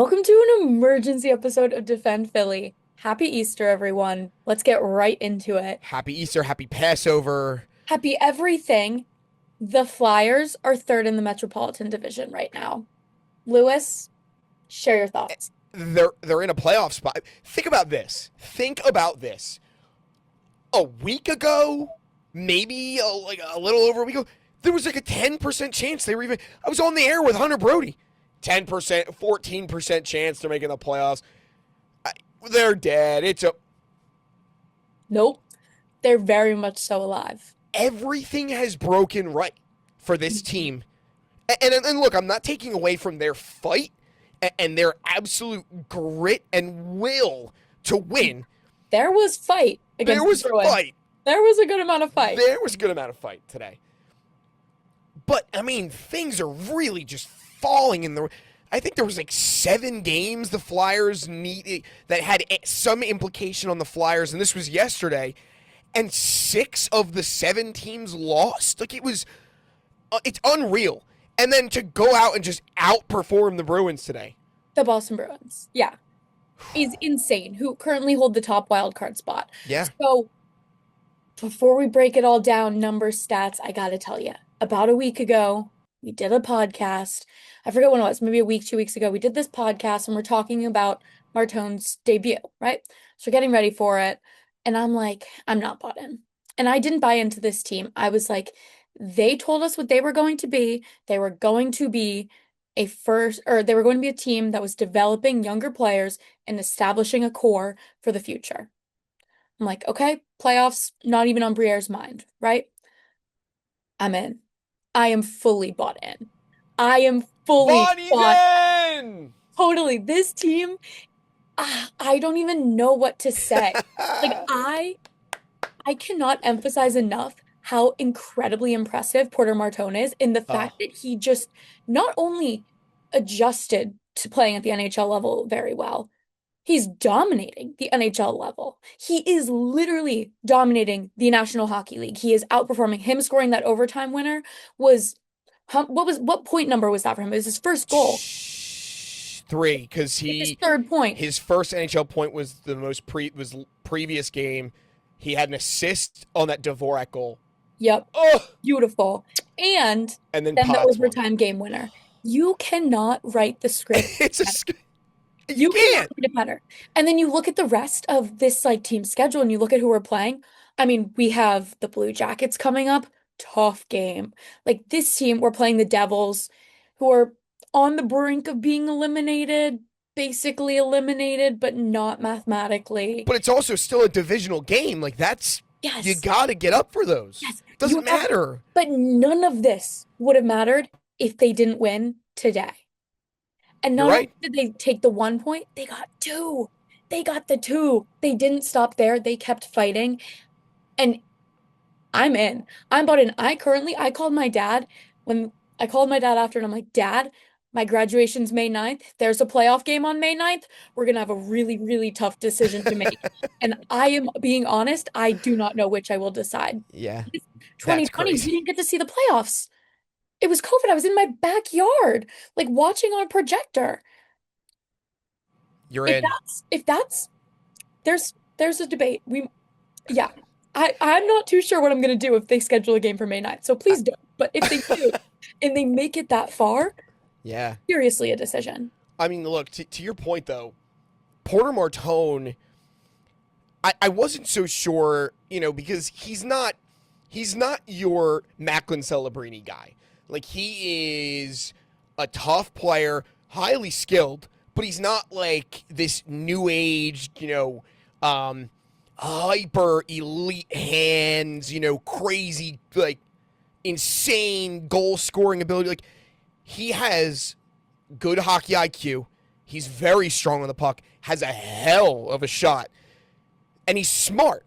Welcome to an emergency episode of Defend Philly. Happy Easter, everyone. Let's get right into it. Happy Easter, happy Passover. Happy everything. The Flyers are third in the Metropolitan Division right now. Lewis, share your thoughts. They're in a playoff spot. Think about this. A week ago, maybe like a little over a week ago, there was like a 10% chance they were even. I was on the air with Hunter Brody. 10%, 14% chance they're making the playoffs. They're dead. Nope. They're very much so alive. Everything has broken right for this team. And look, I'm not taking away from their fight and their absolute grit and will to win. There was fight against the Bruins. There was a good amount of fight. There was a good amount of fight today. But, I mean, things are really just falling in the... I think there was like 7 games the Flyers needed that had some implication on the Flyers, and this was yesterday, and 6 of the 7 teams lost. Like, it's unreal. And then to go out and just outperform the Bruins today. The Boston Bruins, yeah, is insane, who currently hold the top wildcard spot. Yeah. So, before we break it all down, numbers, stats, I gotta tell you, about a week ago, we did a podcast. I forget when it was, maybe a week, 2 weeks ago. We did this podcast and we're talking about Martone's debut, right? So we're getting ready for it. And I'm like, I'm not bought in. And I didn't buy into this team. I was like, they told us what they were going to be. They were going to be they were going to be a team that was developing younger players and establishing a core for the future. I'm like, okay, playoffs, not even on Briere's mind, right? I'm in. I am fully bought in. I am fully bought in. Totally. This team, I don't even know what to say. Like, I cannot emphasize enough how incredibly impressive Porter Martone is in the fact that he just not only adjusted to playing at the NHL level very well, he's dominating the NHL level. He is literally dominating the National Hockey League. He is outperforming. Him scoring that overtime winner was what point number was that for him? It was his first goal. 3, because his third point. His first NHL point was previous game. He had an assist on that Dvorak goal. Yep. Oh, beautiful. And then the overtime game winner. You cannot write the script. You can't write it better. And then you look at the rest of this team schedule and you look at who we're playing. I mean, we have the Blue Jackets coming up. Tough game. Like, this team, we're playing the Devils, who are on the brink of being eliminated, basically eliminated, but not mathematically. But it's also still a divisional game. Like, that's... Yes. You got to get up for those. Yes. Doesn't matter. But none of this would have mattered if they didn't win today. And not only did they take the 1 point, they got 2. They got the 2. They didn't stop there. They kept fighting. And I'm in. I'm bought in. I called my dad after, and I'm like, Dad, my graduation's May 9th. There's a playoff game on May 9th. We're going to have a really, really tough decision to make. And I am being honest, I do not know which I will decide. Yeah. 2020, we didn't get to see the playoffs. It was COVID. I was in my backyard, like, watching on a projector. You're in. There's a debate. I'm not too sure what I'm going to do if they schedule a game for May 9th. So please don't. But if they do, and they make it that far, yeah, seriously a decision. I mean, look, to your point, though, Porter Martone, I wasn't so sure, because he's not your Macklin Celebrini guy. Like, he is a tough player, highly skilled, but he's not like this new age, hyper elite hands, crazy, like, insane goal scoring ability. Like, he has good hockey IQ. He's very strong on the puck, has a hell of a shot, and he's smart.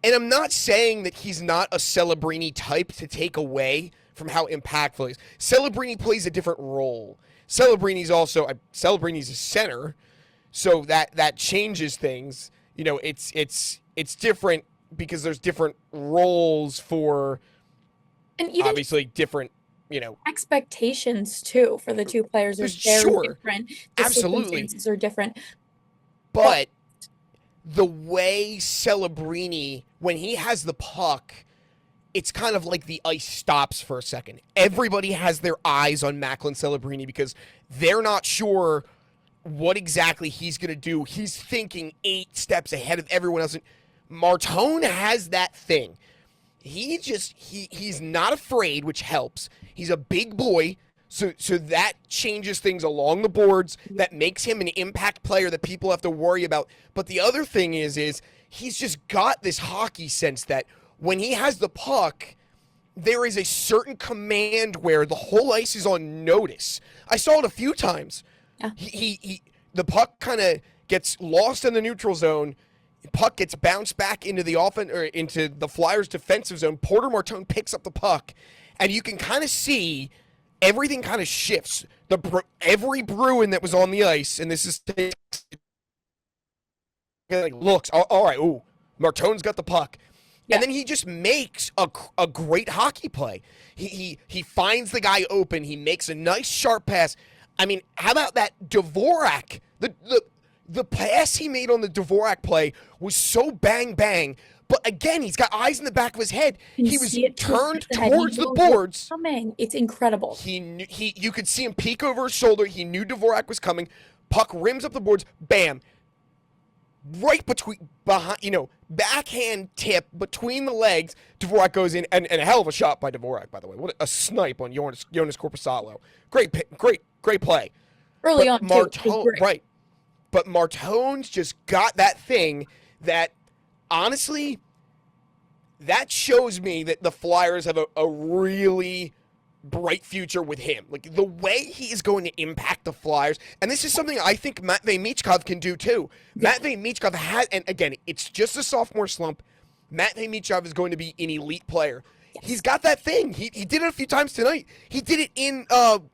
And I'm not saying that he's not a Celebrini type to take away from how impactful he is. Celebrini plays a different role. Celebrini's a center, so that changes things. It's different because there's different roles for, and even, obviously, different Expectations too for the two players are there's very sure, different. The absolutely, circumstances are different. But but the way Celebrini, when he has the puck, it's kind of like the ice stops for a second. Everybody has their eyes on Macklin Celebrini because they're not sure what exactly he's going to do. He's thinking 8 steps ahead of everyone else. Martone has that thing. He's not afraid, which helps. He's a big boy, so that changes things along the boards. That makes him an impact player that people have to worry about. But the other thing is he's just got this hockey sense that when he has the puck, there is a certain command where the whole ice is on notice. I saw it a few times. yeah, The puck kind of gets lost in the neutral zone. Puck gets bounced back into the into the Flyers defensive zone. Porter Martone picks up the puck, and you can kind of see everything kind of shifts. Every Bruin that was on the ice, and this is like looks all right. Ooh, Martone's got the puck, yeah. and then he just makes a great hockey play. He finds the guy open. He makes a nice sharp pass. I mean, how about that Dvorak? The pass he made on the Dvorak play was so bang bang. But again, he's got eyes in the back of his head. You can He was see it 2 steps turned ahead. He towards the knows what's boards. coming. It's incredible. You could see him peek over his shoulder. He knew Dvorak was coming. Puck rims up the boards. Bam. Right behind, backhand tip between the legs. Dvorak goes in, and a hell of a shot by Dvorak, by the way. What a snipe on Jonas Corposalo. Great play. Early on, too. Martone, right. But Martone's just got that thing that, honestly, that shows me that the Flyers have a really bright future with him. Like, the way he is going to impact the Flyers, and this is something I think Matvei Michkov can do, too. Yeah. Matvei Michkov has, and again, it's just a sophomore slump. Matvei Michkov is going to be an elite player. Yes. He's got that thing. He did it a few times tonight. He did it in,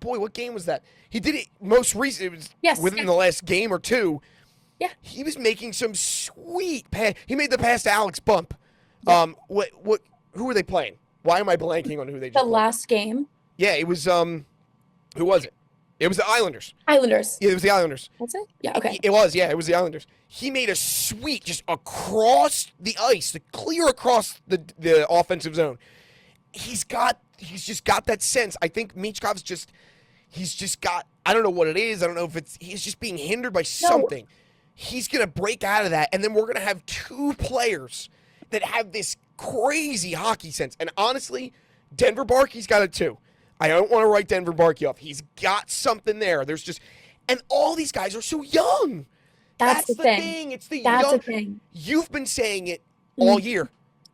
what game was that? He did it most recently. It was within the last game or two. Yeah. He was making some sweet pass. He made the pass to Alex Bump. Yeah. Who were they playing? Why am I blanking on who they just played? Last game? Yeah, it was, who was it? It was the Islanders. Islanders. Yeah, it was the Islanders. That's it? Yeah, okay. It was the Islanders. He made a sweep just across the ice, clear across the offensive zone. He's just got that sense. I think Michkov's he's just got, I don't know what it is. I don't know if he's just being hindered by something. No. He's going to break out of that, and then we're going to have 2 players that have this crazy hockey sense. And honestly, Denver Barkey's got it too. I don't want to write Denver Barkey off. He's got something there. And all these guys are so young. That's the thing. It's the young. That's the thing. You've been saying it all year.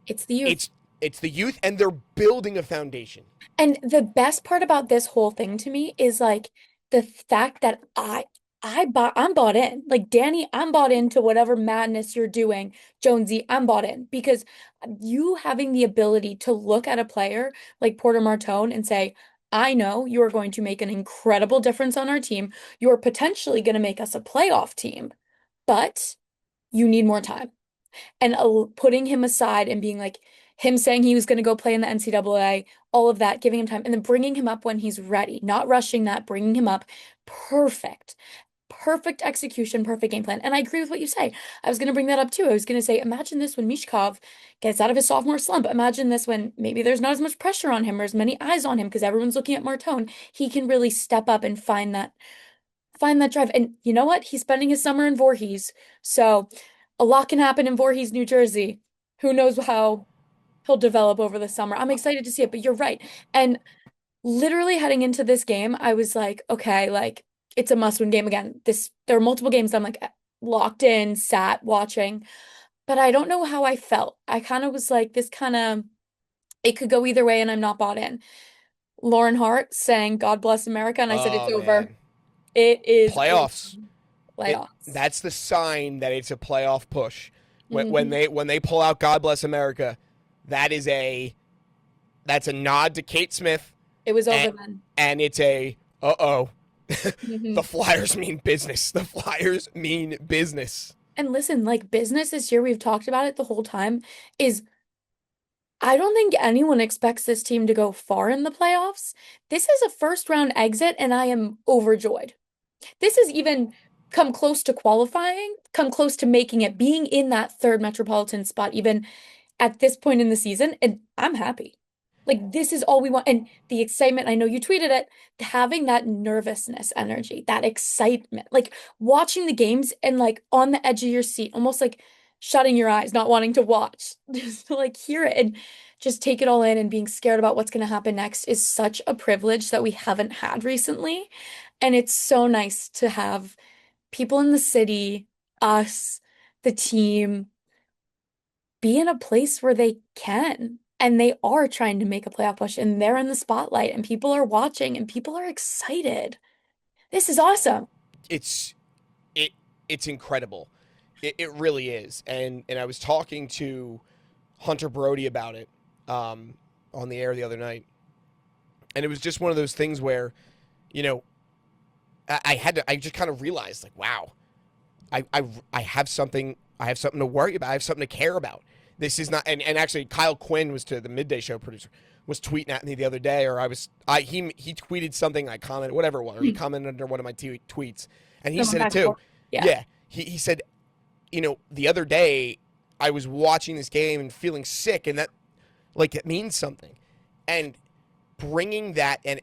It's the youth. It's the youth, and they're building a foundation. And the best part about this whole thing to me is like the fact that I'm bought in. Like, Danny, I'm bought into whatever madness you're doing. Jonesy, I'm bought in. Because you having the ability to look at a player like Porter Martone and say, I know you are going to make an incredible difference on our team. You are potentially going to make us a playoff team, but you need more time. And putting him aside and being like, him saying he was going to go play in the NCAA, all of that, giving him time, and then bringing him up when he's ready, not rushing that, bringing him up. Perfect execution, perfect game plan. And I agree with what you say. I was going to bring that up too. I was going to say, imagine this when Michkov gets out of his sophomore slump. Imagine this when maybe there's not as much pressure on him or as many eyes on him because everyone's looking at Martone. He can really step up and find that drive. And you know what? He's spending his summer in Voorhees. So a lot can happen in Voorhees, New Jersey. Who knows how he'll develop over the summer. I'm excited to see it, but you're right. And literally heading into this game, I was like, okay, like, it's a must-win game again. There are multiple games that I'm like locked in, sat, watching, but I don't know how I felt. I kind of was like, it could go either way, and I'm not bought in. Lauren Hart sang "God Bless America," and I said, it's over. Man. It is playoffs. Playoffs. That's the sign that it's a playoff push. When they pull out "God Bless America," that's a nod to Kate Smith. It was over then. And it's a uh-oh. The Flyers mean business. The Flyers mean business. And listen, like, business this year, we've talked about it the whole time, is I don't think anyone expects this team to go far in the playoffs. This is a first round exit, and I am overjoyed. This has even come close to qualifying, come close to making it, being in that third Metropolitan spot, even at this point in the season, and I'm happy. Like, this is all we want. And the excitement, I know you tweeted it, having that nervousness energy, that excitement, like watching the games and like on the edge of your seat, almost like shutting your eyes, not wanting to watch, just to like hear it and just take it all in and being scared about what's going to happen next is such a privilege that we haven't had recently. And it's so nice to have people in the city, us, the team, be in a place where they can. And they are trying to make a playoff push and they're in the spotlight and people are watching and people are excited. This is awesome. It's it it's incredible. It really is. And I was talking to Hunter Brody about it on the air the other night, and it was just one of those things where, you know, I just kind of realized like, wow, I have something to worry about. I have something to care about. This is not, and actually Kyle Quinn was to the midday show producer was tweeting at me the other day, or he tweeted something, I commented, whatever it was, or he commented under one of my tweets, and he Someone said it back and too. forth. Yeah. Yeah, he said, you know, the other day I was watching this game and feeling sick, and that like it means something, and bringing that, and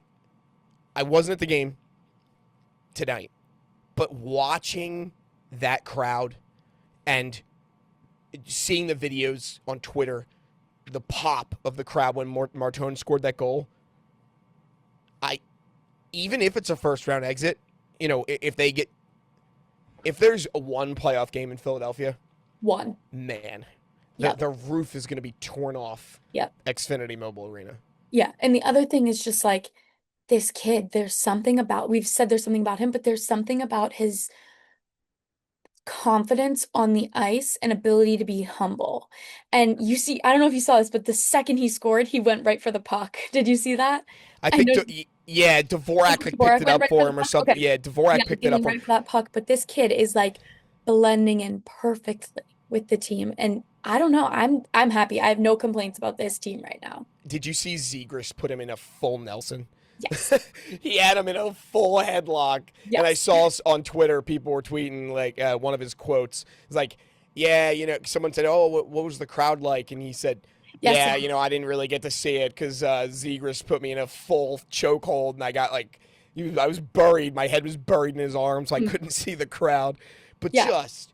I wasn't at the game tonight, but watching that crowd and seeing the videos on Twitter, the pop of the crowd when Martone scored that goal, I even if it's a first round exit, you know, if there's a one playoff game in Philadelphia, One. man, Yep. the roof is going to be torn off Yep. Xfinity Mobile Arena. Yeah. And the other thing is just like this kid, there's something about, we've said there's something about him, but there's something about his confidence on the ice and ability to be humble. And you see, I don't know if you saw this, but the second he scored, he went right for the puck. Did you see that? I I think, know yeah, Dvorak like, picked Dvorak it went up right for for the him or puck. something. Okay. Yeah, Yeah, Dvorak picked he it up went for him. right for that puck. But this kid is like blending in perfectly with the team. And I don't know. I'm happy. I have no complaints about this team right now. Did you see Zegras put him in a full Nelson? Yes. He had him in a full headlock, and I Yes. saw on Twitter people were tweeting like one of his quotes is like, "Yeah, you know," someone said, "Oh, what was the crowd like?" And he said, Yes. "Yeah, you know, I didn't really get to see it because Zegras put me in a full chokehold, and I got like, I was buried, my head was buried in his arms, so I Mhm. couldn't see the crowd." But Yeah. just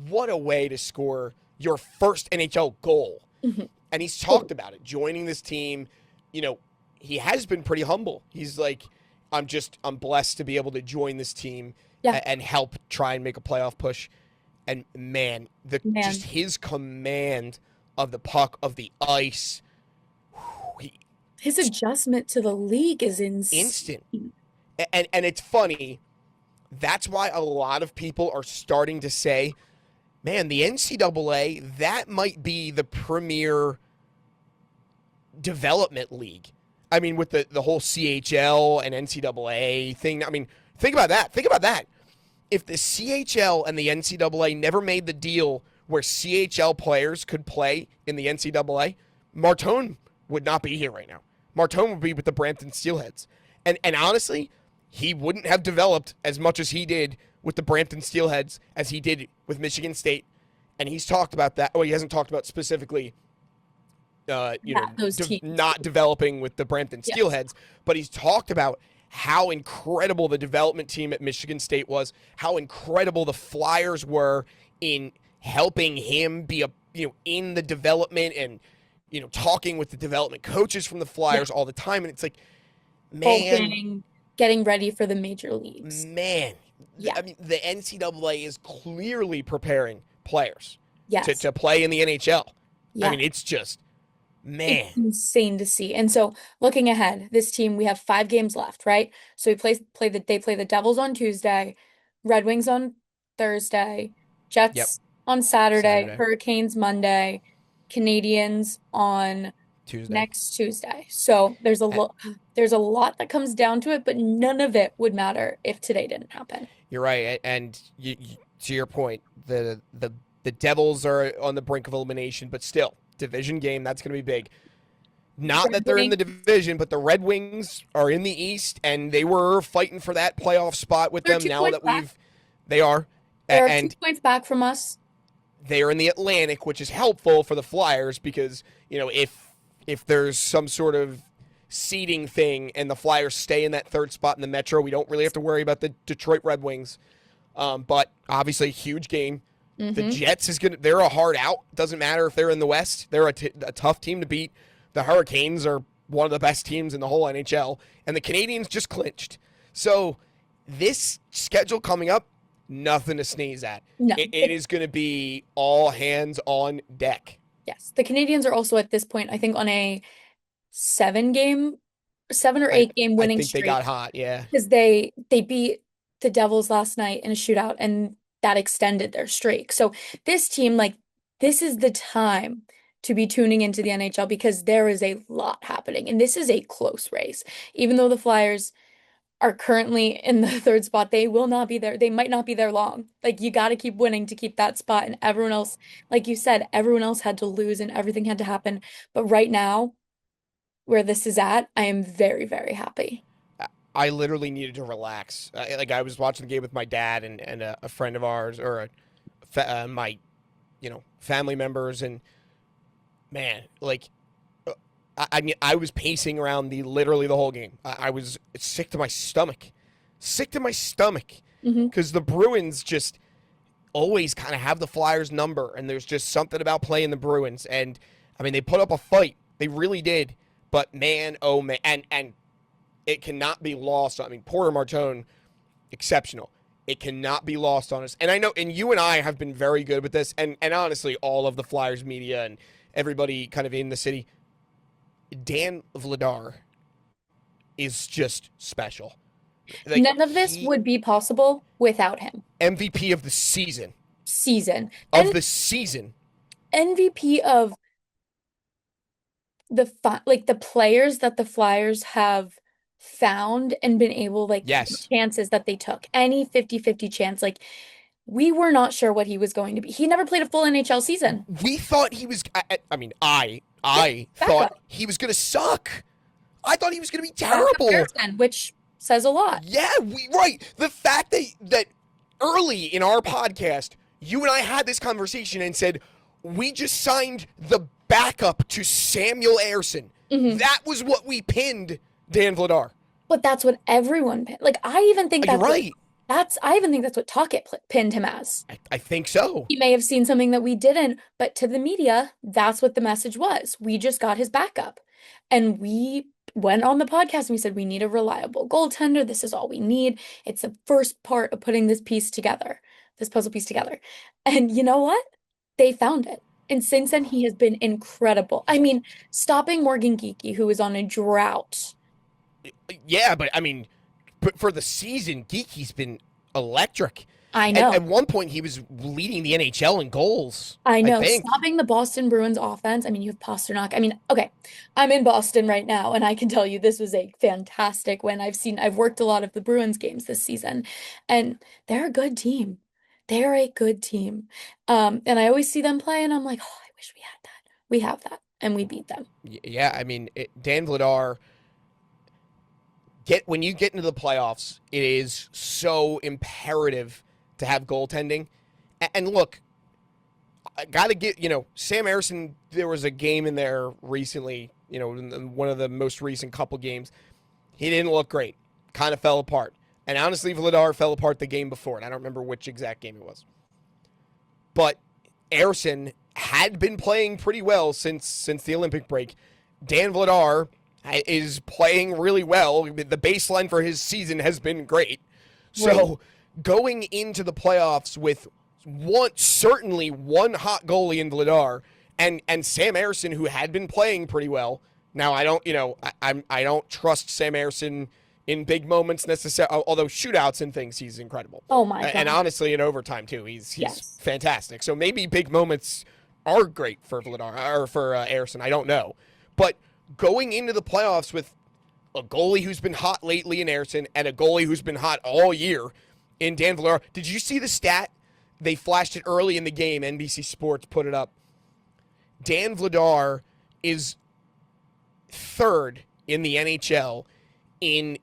what a way to score your first NHL goal, Mhm. and he's talked about it, joining this team, you know. He has been pretty humble. He's like, I'm blessed to be able to join this team Yeah. and help try and make a playoff push. And man, just Man. his command of the puck, of the ice, he, His adjustment to the league is instant. insane. And it's funny. That's why a lot of people are starting to say, man, the NCAA, that might be the premier development league. I mean, with the whole CHL and NCAA thing. I mean, think about that. Think about that. If the CHL and the NCAA never made the deal where CHL players could play in the NCAA, Martone would not be here right now. Martone would be with the Brampton Steelheads. And honestly, he wouldn't have developed as much as he did with the Brampton Steelheads as he did with Michigan State. And he's talked about that. Oh, he hasn't talked about specifically Yeah, those teams. not developing with the Brampton Yes. Steelheads, but he's talked about how incredible the development team at Michigan State was, how incredible the Flyers were in helping him be in the development and talking with the development coaches from the Yeah. Flyers all the time. And it's like, man, Hoping, getting ready for the major leagues. man, Yeah. I mean, the NCAA is clearly preparing players Yes. to play in the NHL. I Yeah. mean, it's just, It's man. insane to see. And so looking ahead, this team, we have 5 games left, right? So they play the Devils on Tuesday, Red Wings on Thursday, Yep. Jets on Saturday, Saturday. Hurricanes Monday, Canadians on Tuesday. next Tuesday. So there's a lot that comes down to it, but none of it would matter if today didn't happen. You're right, and to your point, the Devils are on the brink of elimination, but still, division game, that's going to be big. Not Red that they're in the Wings, division, but the Red Wings are in the East, and they were fighting for that playoff spot with they're them. two Now points that back. they are, They're two and points back from us. they are in the Atlantic, which is helpful for the Flyers because if there's some sort of seeding thing and the Flyers stay in that third spot in the Metro, we don't really have to worry about the Detroit Red Wings. But obviously, a huge game. The Mm-hmm. Jets they're a hard out. Doesn't matter if they're in the West. They're a tough team to beat. The Hurricanes are one of the best teams in the whole NHL, and the Canadiens just clinched. So this schedule coming up, nothing to sneeze at. No. It is going to be all hands on deck. Yes. The Canadians are also at this point, I think, on a seven game, 7 or 8 game I winning think they got streak hot. Yeah. because they beat the Devils last night in a shootout and that extended their streak. So this team, like, this is the time to be tuning into the NHL because there is a lot happening and this is a close race. Even though the Flyers are currently in the third spot, they will not be there. They might not be there long. Like you got to keep winning to keep that spot. And everyone else, like you said, everyone else had to lose and everything had to happen. But right now, where this is at, I am very, very happy. I literally needed to relax. I was watching the game with my dad and a friend of ours, or my family members, and man, I was pacing around literally the whole game. I was sick to my stomach, Hmm. because the Bruins just always kind of have the Flyers number, and there's just something about playing the Bruins. And I mean, they put up a fight, they really did. But man, oh man, and it cannot be lost. I mean, Porter Martone, exceptional. It cannot be lost on us. And I know, and you and I have been very good with this, and honestly, all of the Flyers media and everybody kind of in the city. Dan Vladar is just special. Like None of this he would be possible without him. MVP of the season. Season. Of And the season. MVP of like the players that the Flyers have found and been able like the Yes. chances that they took. Any 50-50 chance. Like we were not sure what he was going to be. He never played a full NHL season. We thought he was I mean, Yeah, I thought backup. he was going to suck. I thought he was going to be Backup terrible. Harrison, which says a lot. Yeah, right. The fact that early in our podcast, you and I had this conversation and said we just signed the backup to Samuel Ayerson. Hmm. That was what we pinned Dan Vladar. But that's what everyone like I even think You're that's what right. I even think that's what Talkit pinned him as. I think so. He may have seen something that we didn't, but to the media, that's what the message was. We just got his backup. And we went on the podcast and we said, we need a reliable goaltender. This is all we need. It's the first part of putting this piece together, this puzzle piece together. And you know what? They found it. And since then, he has been incredible. I mean, stopping Morgan Geekie, who is on a drought. Yeah, but I mean, for the season, Geeky's been electric. I And know. at one point, he was leading the NHL in goals. I I know. think. Stopping the Boston Bruins offense. I mean, you have Pasternak. I mean, okay, I'm in Boston right now, and I can tell you this was a fantastic win. I've worked a lot of the Bruins games this season, and they're a good team. They're a good team. And I always see them play, and I'm like, oh, I wish we had that. We have that, and we beat them. Yeah, I mean, Dan Vladar. When you get into the playoffs, it is so imperative to have goaltending. And look, I got to get, Sam Harrison, there was a game in there recently, in one of the most recent couple games. He didn't look great. Kind of fell apart. And honestly, Vladar fell apart the game before, and I don't remember which exact game it was. But Harrison had been playing pretty well since the Olympic break. Dan Vladar is playing really well. The baseline for his season has been great. So going into the playoffs with certainly one hot goalie in Vladar and Sam Harrison, who had been playing pretty well. Now I don't, I don't trust Sam Harrison in big moments necessarily. Although shootouts and things, he's incredible. Oh my And God. honestly, in overtime too, he's Yes. fantastic. So maybe big moments are great for Vladar or for Harrison. I don't know, but going into the playoffs with a goalie who's been hot lately in Harrison and a goalie who's been hot all year in Dan Vladar. Did you see the stat? They flashed it early in the game. NBC Sports put it up. Dan Vladar is third in the NHL in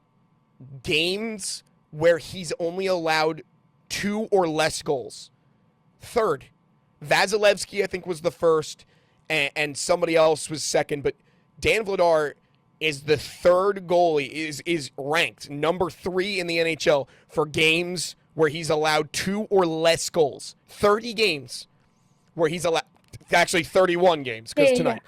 games where he's only allowed 2 or less goals. Third. Vasilevsky, I think, was the first, and somebody else was second. But Dan Vladar is the third goalie, is ranked number 3 in the NHL for games where he's allowed 2 or less goals. 30 games where he's allowed, actually 31 games, Yeah, because yeah, yeah. tonight,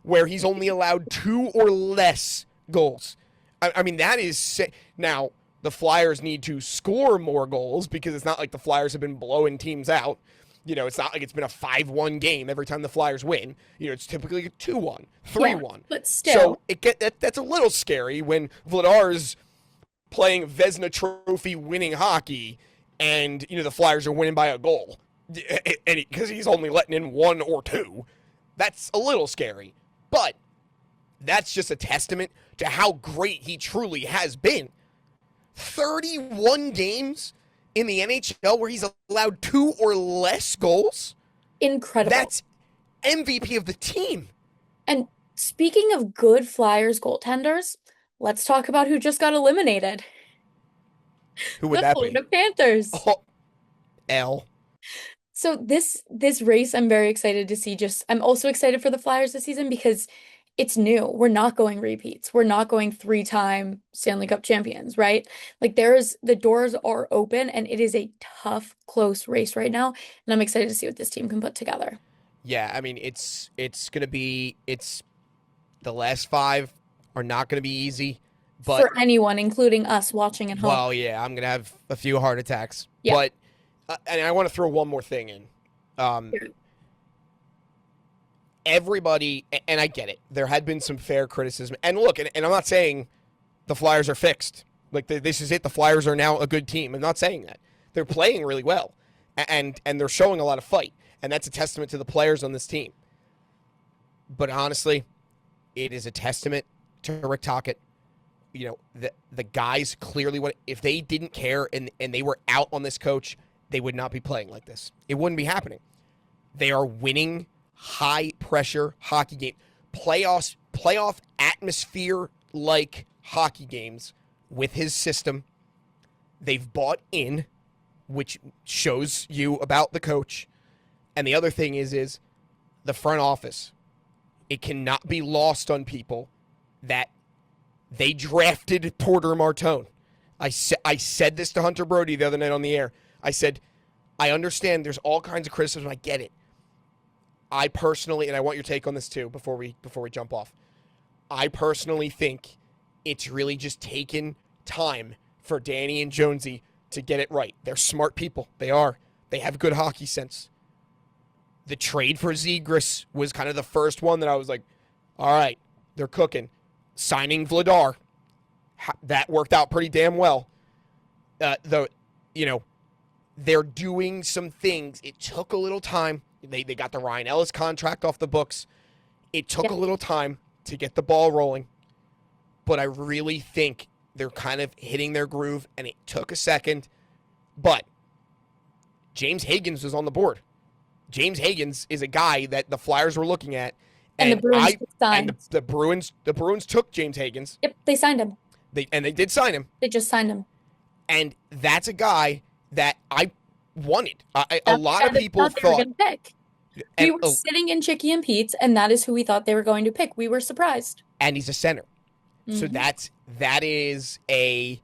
where he's only allowed 2 or less goals. I mean, that is. Now, the Flyers need to score more goals because it's not like the Flyers have been blowing teams out. It's not like it's been a 5-1 game every time the Flyers win. It's typically a 2-1, Yeah, 3-1. but still, So that's a little scary when Vladar's playing Vezina Trophy winning hockey and, the Flyers are winning by a goal. Because he's only letting in 1 or 2. That's a little scary. But that's just a testament to how great he truly has been. 31 games in the NHL where he's allowed 2 or less goals. incredible. That's MVP of the team. And speaking of good Flyers goaltenders, let's talk about who just got eliminated. Who would The that be? Florida Panthers. Oh, L. So this race I'm very excited to see. Just I'm also excited for the Flyers this season because it's new. We're not going repeats. We're not going 3-time Stanley Cup champions, right? Like the doors are open and it is a tough, close race right now. And I'm excited to see what this team can put together. Yeah, I mean it's gonna be it's the last 5 are not gonna be easy, but For anyone, including us watching at home. well, yeah, I'm gonna have a few heart attacks. Yeah. But and I want to throw one more thing in. Um, Everybody, and I get it, there had been some fair criticism. And look, and I'm not saying the Flyers are fixed. Like, this is it. The Flyers are now a good team. I'm not saying that. They're playing really well, and they're showing a lot of fight. And that's a testament to the players on this team. But honestly, it is a testament to Rick Tocchet. The guys clearly want, if they didn't care and they were out on this coach, they would not be playing like this. It wouldn't be happening. They are winning high pressure hockey game, playoff atmosphere like hockey games with his system. They've bought in, which shows you about the coach. And the other thing is the front office. It cannot be lost on people that they drafted Porter Martone. I said this to Hunter Brody the other night on the air. I said, I understand there's all kinds of criticism. I get it. I personally, and I want your take on this too before we jump off. I personally think it's really just taken time for Danny and Jonesy to get it right. They're smart people. They are. They have good hockey sense. The trade for Zegras was kind of the first one that I was like, all right, they're cooking. Signing Vladar, that worked out pretty damn well. Though, they're doing some things. It took a little time. They got the Ryan Ellis contract off the books. It took a little time to get the ball rolling. But I really think they're kind of hitting their groove, and it took a second. But James Higgins was on the board. James Higgins is a guy that the Flyers were looking at. And the Bruins signed. And the Bruins took James Higgins. Yep, they signed him. They did sign him. They just signed him. And that's a guy that I wanted. A lot of people they were thought. going to pick. We were sitting in Chicky and Pete's, and that is who we thought they were going to pick. We were surprised. And he's a center. Mm-hmm. So that is a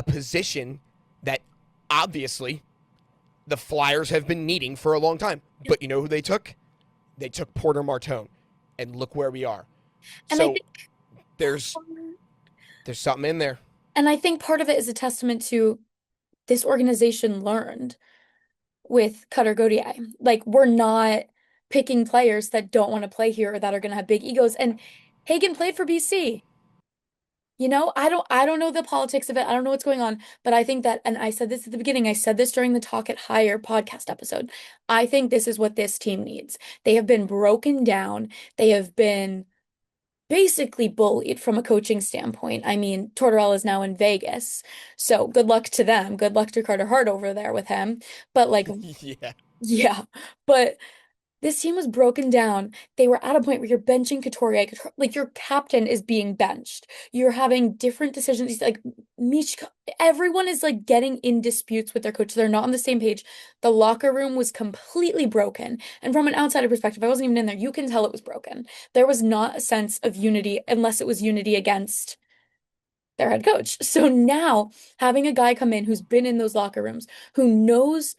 position that obviously the Flyers have been needing for a long time. Yep. But you know who they took? They took Porter Martone. And look where we are. And so I think there's something in there. And I think part of it is a testament to this organization learned with Cutter Gauthier. Like, we're not picking players that don't want to play here or that are going to have big egos. And Hagen played for BC. I don't know the politics of it. I don't know what's going on, but I think that, and I said this at the beginning, I said this during the Talk It Higher podcast episode. I think this is what this team needs. They have been broken down. They have been basically bullied from a coaching standpoint. I mean, Tortorella is now in Vegas, so good luck to them. Good luck to Carter Hart over there with him. But yeah. Yeah, but This team was broken down. They were at a point where you're benching Couturier, like your captain is being benched. You're having different decisions. Like Mishka, everyone is like getting in disputes with their coach. They're not on the same page. The locker room was completely broken. And from an outsider perspective, I wasn't even in there. You can tell it was broken. There was not a sense of unity unless it was unity against their head coach. So now having a guy come in who's been in those locker rooms, who knows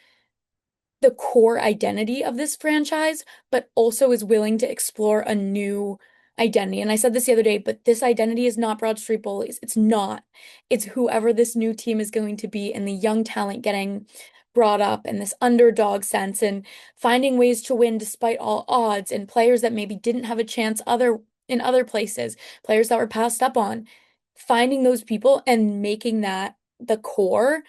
the core identity of this franchise, but also is willing to explore a new identity. And I said this the other day, but this identity is not Broad Street Bullies. It's not. It's whoever this new team is going to be and the young talent getting brought up and this underdog sense and finding ways to win despite all odds and players that maybe didn't have a chance in other places, players that were passed up on. Finding those people and making that the core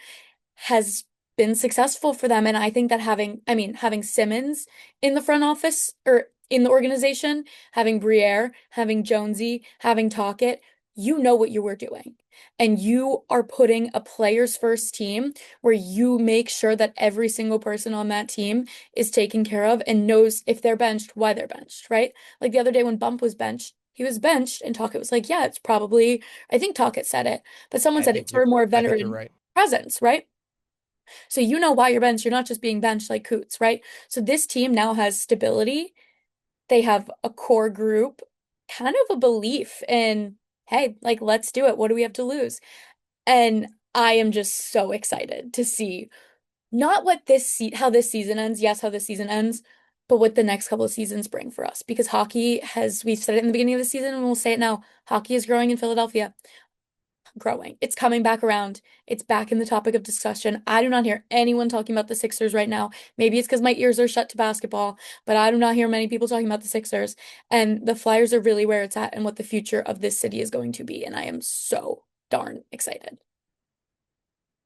has been successful for them. And I think that having Simmons in the front office or in the organization, having Briere, having Jonesy, having Talkett, you know what you were doing. And you are putting a players first team where you make sure that every single person on that team is taken care of and knows if they're benched, why they're benched, right? Like the other day when Bump was benched, he was benched and Talkett was like, yeah, it's probably, I think Talkett said it, but someone said it's for more I think you're veteran right. presence, right? So you know why you're benched. You're not just being benched like Coots, right? So this team now has stability. They have a core group, kind of a belief in, hey, like let's do it. What do we have to lose? And I am just so excited to see not what how this season ends, yes, how this season ends, but what the next couple of seasons bring for us. Because hockey has, we've said it in the beginning of the season and we'll say it now, hockey is growing in Philadelphia, growing. It's coming back around. It's back in the topic of discussion. I do not hear anyone talking about the Sixers right now. Maybe it's because my ears are shut to basketball, but I do not hear many people talking about the Sixers. And the Flyers are really where it's at and what the future of this city is going to be. And I am so darn excited.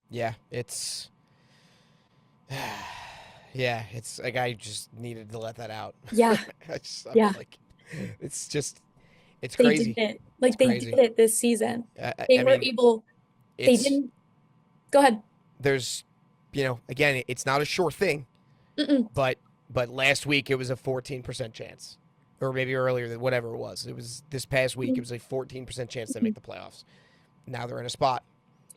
Yeah, it's yeah, it's like I just needed to let that out. Yeah, I'm yeah. like, it's just, it's They did crazy. it. It's Like they did crazy. it this season. I, They I were mean, able, they it's didn't, go ahead. there's, again, it's not a sure thing, Mm-mm. but last week it was a 14% chance, or maybe earlier than whatever it was. It was this past week. It was a 14% chance they Mhm. make the playoffs. Now they're in a spot.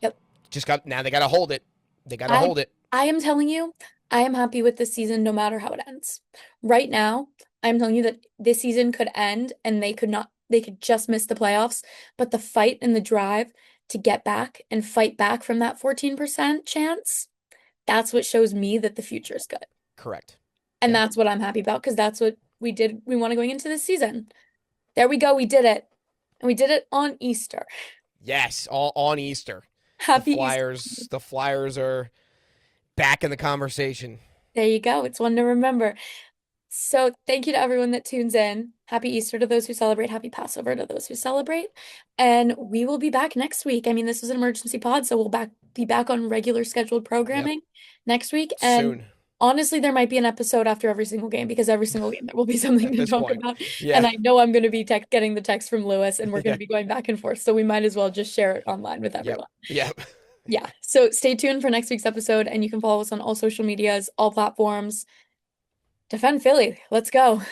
Yep. Just got now they got to hold it. They got to I hold it. I am telling you, I am happy with this season no matter how it ends. Right now, I'm telling you that this season could end and they could just miss the playoffs, but the fight and the drive to get back and fight back from that 14% chance, that's what shows me that the future is good. Correct. And Yeah. that's what I'm happy about because that's what we want to going into this season. There we go, we did it. And we did it on Easter. Yes. All on Easter. The Happy Easter. Flyers. The Flyers are back in the conversation. There you go. It's one to remember. So, thank you to everyone that tunes in. Happy Easter to those who celebrate. Happy Passover to those who celebrate. And we will be back next week. I mean, this is an emergency pod, so we'll be back on regular scheduled Yep. programming next week. And Soon. honestly, there might be an episode after every single game because every single game there will be something At to this talk point. about. Yeah. And I know I'm going to be getting the text from Lewis, and we're going Yeah. to be going back and forth. So we might as well just share it online with Yep. everyone. Yep. Yeah. So stay tuned for next week's episode, and you can follow us on all social medias, all platforms. Defend Philly. Let's go.